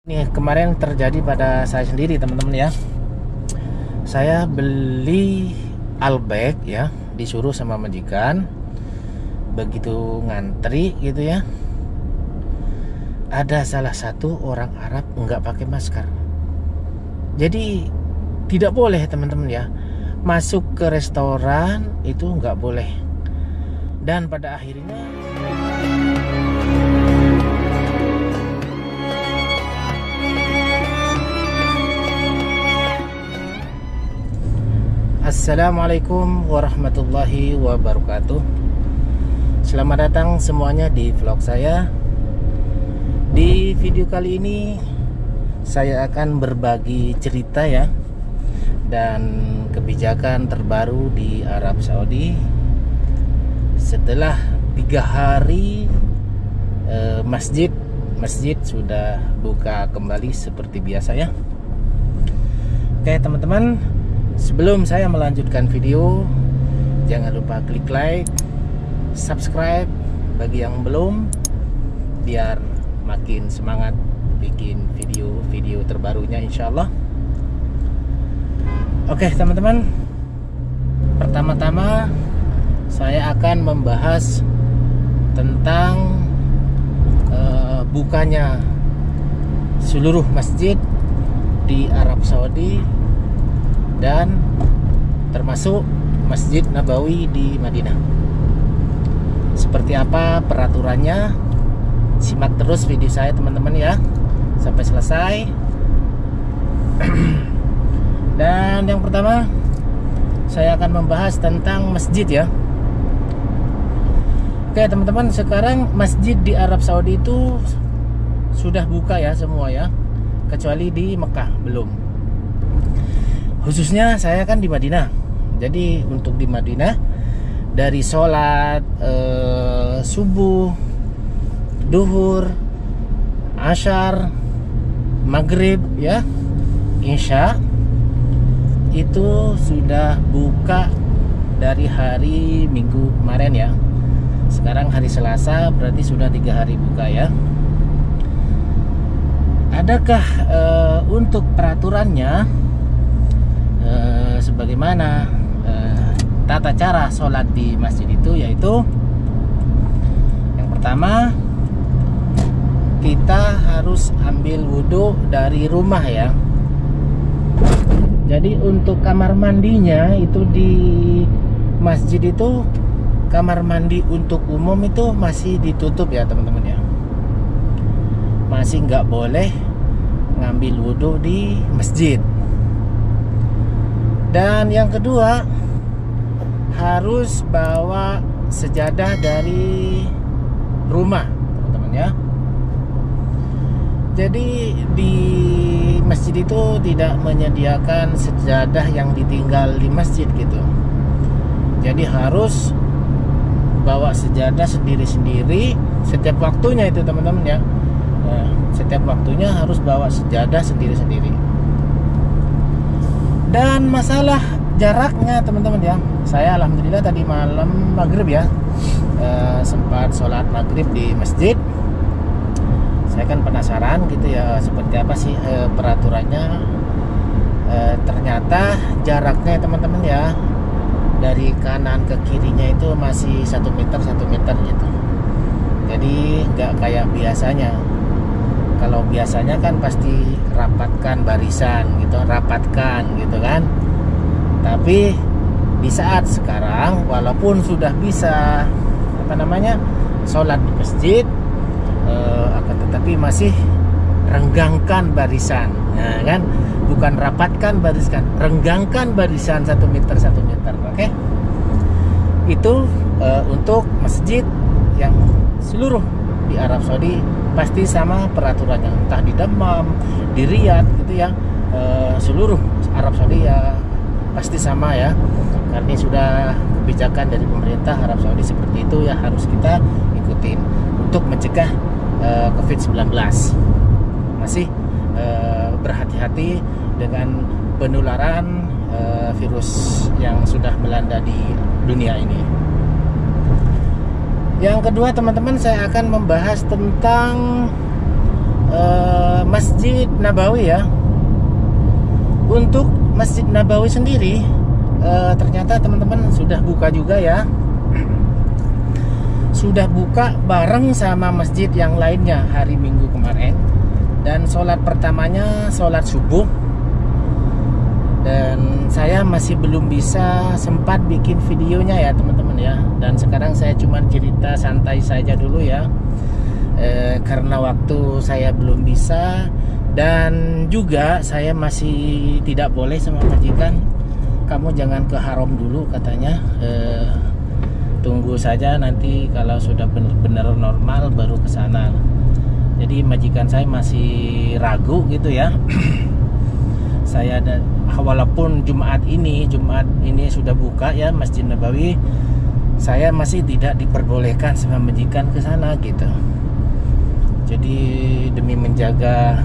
Ini kemarin terjadi pada saya sendiri teman-teman ya. Saya beli Albek ya, disuruh sama majikan. Begitu ngantri gitu ya, ada salah satu orang Arab nggak pakai masker. Jadi tidak boleh teman-teman ya, masuk ke restoran itu nggak boleh. Dan pada akhirnya Assalamualaikum warahmatullahi wabarakatuh. Selamat datang semuanya di vlog saya. Di video kali ini saya akan berbagi cerita ya, dan kebijakan terbaru di Arab Saudi setelah 3 hari masjid sudah buka kembali seperti biasa ya. Oke teman-teman, sebelum saya melanjutkan video, jangan lupa klik like, subscribe bagi yang belum, biar makin semangat bikin video-video terbarunya insyaallah. Oke teman-teman, pertama-tama saya akan membahas tentang bukanya seluruh masjid di Arab Saudi dan termasuk Masjid Nabawi di Madinah. Seperti apa peraturannya? Simak terus video saya teman-teman ya sampai selesai. Dan yang pertama saya akan membahas tentang masjid ya. Oke teman-teman, sekarang masjid di Arab Saudi itu sudah buka ya semua ya, kecuali di Mekah belum. Khususnya saya kan di Madinah. Jadi untuk di Madinah, dari sholat subuh, duhur, asyar, maghrib ya, isya, itu sudah buka dari hari Minggu kemarin ya. Sekarang hari Selasa, berarti sudah 3 hari buka ya. Adakah untuk peraturannya sebagaimana tata cara sholat di masjid itu, yaitu yang pertama, kita harus ambil wudhu dari rumah ya. Jadi untuk kamar mandinya itu di masjid itu, kamar mandi untuk umum itu masih ditutup ya teman-teman ya. Masih nggak boleh ngambil wudhu di masjid. Dan yang kedua, harus bawa sejadah dari rumah teman-teman ya. Jadi di masjid itu tidak menyediakan sejadah yang ditinggal di masjid gitu. Jadi harus bawa sejadah sendiri-sendiri setiap waktunya itu teman-teman ya. Setiap waktunya harus bawa sejadah sendiri-sendiri. Dan masalah jaraknya teman-teman ya, saya alhamdulillah tadi malam maghrib ya, sempat sholat maghrib di masjid. Saya kan penasaran gitu ya, seperti apa sih peraturannya. Ternyata jaraknya teman-teman ya, dari kanan ke kirinya itu masih 1 meter gitu. Jadi nggak kayak biasanya. Kalau biasanya kan pasti rapatkan barisan gitu, kan. Tapi di saat sekarang, walaupun sudah bisa sholat di masjid, akan tetapi masih renggangkan barisan, nah, kan? Bukan rapatkan barisan, renggangkan barisan 1 meter. Oke? Itu untuk masjid yang seluruh di Arab Saudi pasti sama peraturannya, entah di Dammam, di Riyadh gitu ya, seluruh Arab Saudi ya pasti sama ya, karena ini sudah kebijakan dari pemerintah Arab Saudi seperti itu ya, harus kita ikutin untuk mencegah COVID-19. Masih berhati-hati dengan penularan virus yang sudah melanda di dunia ini. Yang kedua teman-teman, saya akan membahas tentang Masjid Nabawi ya. Untuk Masjid Nabawi sendiri ternyata teman-teman sudah buka juga ya. Sudah buka bareng sama masjid yang lainnya hari Minggu kemarin. Dan sholat pertamanya sholat subuh. Dan saya masih belum bisa sempat bikin videonya ya teman-teman ya. Dan sekarang saya cuma cerita santai saja dulu ya, karena waktu saya belum bisa. Dan juga saya masih tidak boleh sama majikan, kamu jangan ke haram dulu katanya, tunggu saja nanti kalau sudah benar-benar normal baru ke sana. Jadi majikan saya masih ragu gitu ya. Saya walaupun Jumat ini sudah buka ya Masjid Nabawi, saya masih tidak diperbolehkan sama majikan ke sana gitu. Jadi demi menjaga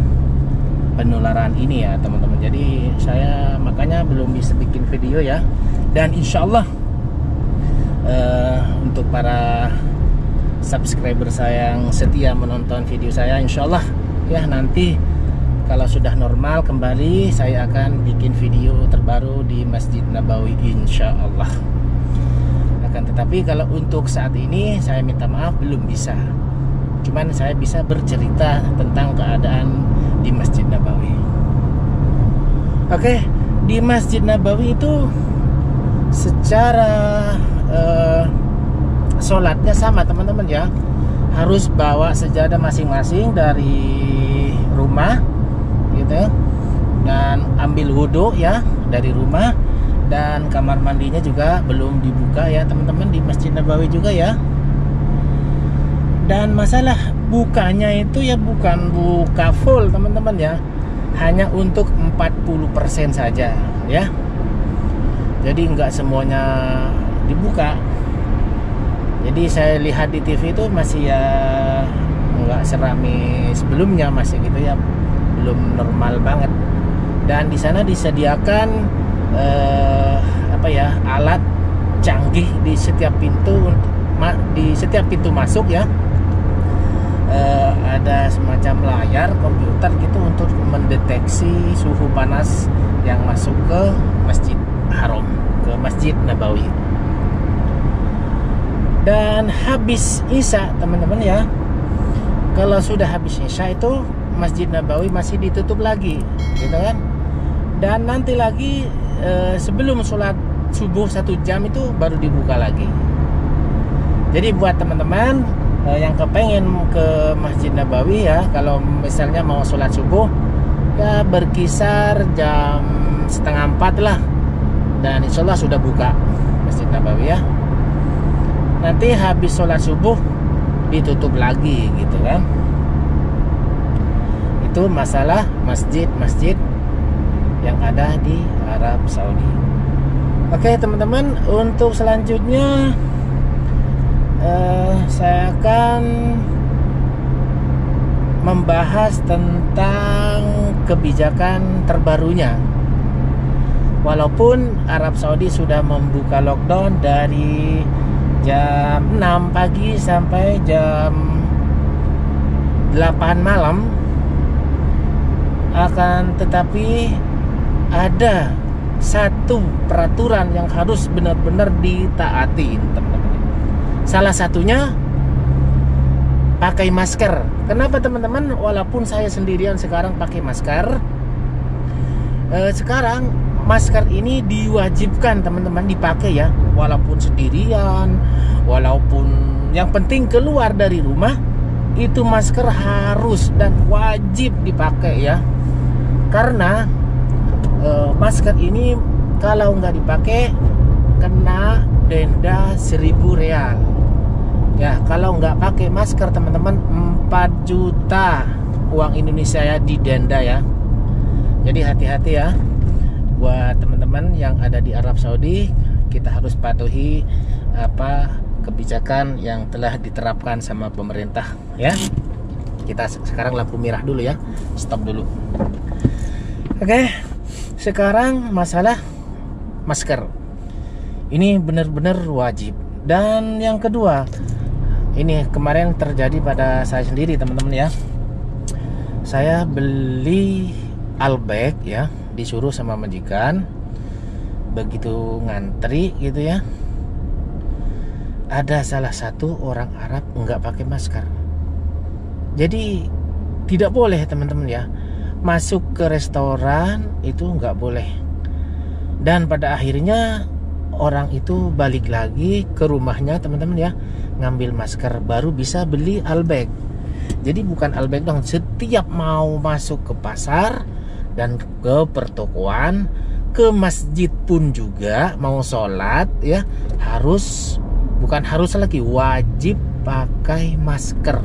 penularan ini ya teman-teman. Jadi saya makanya belum bisa bikin video ya. Dan insya Allah untuk para subscriber saya yang setia menonton video saya, insya Allah ya nanti kalau sudah normal kembali saya akan bikin video terbaru di Masjid Nabawi insya Allah. Akan tetapi kalau untuk saat ini saya minta maaf belum bisa. Cuman saya bisa bercerita tentang keadaan di Masjid Nabawi. Oke, di Masjid Nabawi itu secara sholatnya sama teman-teman ya. Harus bawa sejadah masing-masing dari rumah gitu. Dan ambil wudhu ya dari rumah. Dan kamar mandinya juga belum dibuka ya teman-teman di Masjid Nabawi juga ya. Dan masalah bukanya itu ya bukan buka full teman-teman ya, hanya untuk 40% saja ya. Jadi nggak semuanya dibuka. Jadi saya lihat di TV itu masih ya nggak serami sebelumnya, masih gitu ya, belum normal banget. Dan di sana disediakan alat canggih di setiap pintu, di setiap pintu masuk ya. Ada semacam layar komputer gitu untuk mendeteksi suhu panas yang masuk ke Masjid Haram, ke Masjid Nabawi. Dan habis Isya teman-teman ya, kalau sudah habis Isya itu Masjid Nabawi masih ditutup lagi gitu kan. Dan nanti lagi sebelum sholat subuh 1 jam itu baru dibuka lagi. Jadi buat teman-teman yang kepengen ke Masjid Nabawi ya, kalau misalnya mau sholat subuh ya berkisar jam 3:30 lah. Dan insya Allah sudah buka Masjid Nabawi ya. Nanti habis sholat subuh ditutup lagi gitu kan. Itu masalah masjid-masjid yang ada di Arab Saudi. Oke teman-teman, untuk selanjutnya saya akan membahas tentang kebijakan terbarunya. Walaupun Arab Saudi sudah membuka lockdown dari jam 6 pagi sampai jam 8 malam, akan tetapi ada satu peraturan yang harus benar-benar ditaati teman-teman. Salah satunya pakai masker. Kenapa teman-teman? Walaupun saya sendirian sekarang pakai masker, sekarang masker ini diwajibkan teman-teman dipakai ya. Walaupun sendirian, walaupun yang penting keluar dari rumah, itu masker harus dan wajib dipakai ya. Karena masker ini kalau nggak dipakai kena denda 1.000 real ya. Kalau nggak pakai masker teman-teman 4 juta uang Indonesia ya didenda ya. Jadi hati-hati ya buat teman-teman yang ada di Arab Saudi. Kita harus patuhi kebijakan yang telah diterapkan sama pemerintah ya. Kita sekarang lampu merah dulu ya, stop dulu. Oke, sekarang masalah masker ini benar-benar wajib. Dan yang kedua, ini kemarin terjadi pada saya sendiri teman-teman ya. Saya beli Albek ya, disuruh sama majikan. Begitu ngantri gitu ya, ada salah satu orang Arab nggak pakai masker. Jadi tidak boleh teman-teman ya, masuk ke restoran itu nggak boleh. Dan pada akhirnya orang itu balik lagi ke rumahnya teman-teman ya, ngambil masker, baru bisa beli Albek. Jadi bukan Albek dong, setiap mau masuk ke pasar dan ke pertokoan, ke masjid pun juga mau sholat ya, bukan harus lagi, wajib pakai masker.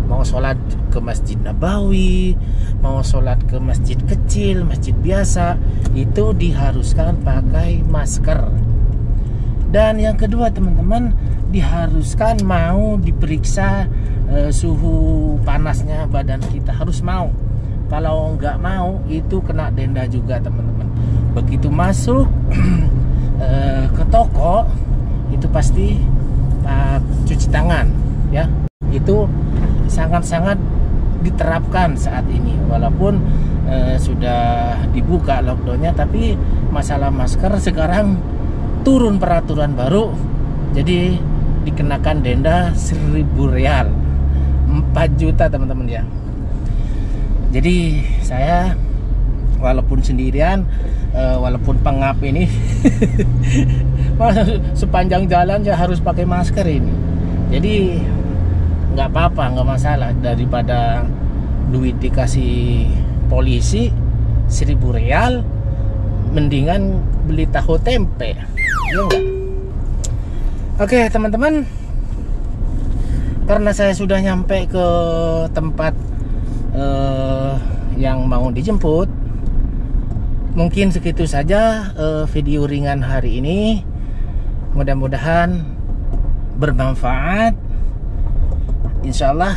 Mau sholat ke Masjid Nabawi, mau sholat ke masjid kecil, masjid biasa, itu diharuskan pakai masker. Dan yang kedua teman-teman, diharuskan mau diperiksa suhu panasnya badan kita, harus mau. Kalau nggak mau itu kena denda juga teman-teman. Begitu masuk ke toko itu pasti cuci tangan ya. Itu sangat-sangat diterapkan saat ini, walaupun sudah dibuka lockdownnya, tapi masalah masker sekarang turun peraturan baru, jadi dikenakan denda 1.000 rial, 4 juta teman-teman ya. Jadi saya walaupun sendirian, walaupun pengap ini sepanjang jalan ya harus pakai masker ini. Jadi nggak apa-apa, nggak masalah, daripada duit dikasih polisi 1.000 rial, mendingan beli tahu tempe, ya enggak? Oke teman-teman, karena saya sudah nyampe ke tempat yang mau dijemput, mungkin segitu saja video ringan hari ini. Mudah-mudahan bermanfaat. Insya Allah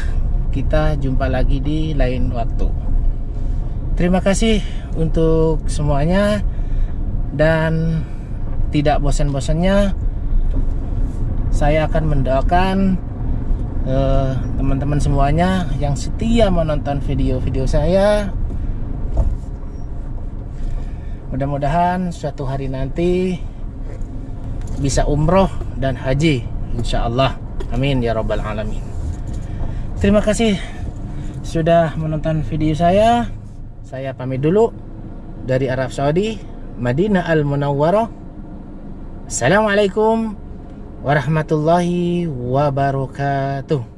kita jumpa lagi di lain waktu. Terima kasih untuk semuanya, dan tidak bosan-bosannya saya akan mendoakan teman-teman semuanya yang setia menonton video-video saya. Mudah-mudahan suatu hari nanti bisa umroh dan haji, insya Allah. Amin ya rabbal alamin. Terima kasih sudah menonton video saya. Saya pamit dulu dari Arab Saudi, Madinah Al-Munawwarah. Assalamualaikum warahmatullahi wabarakatuh.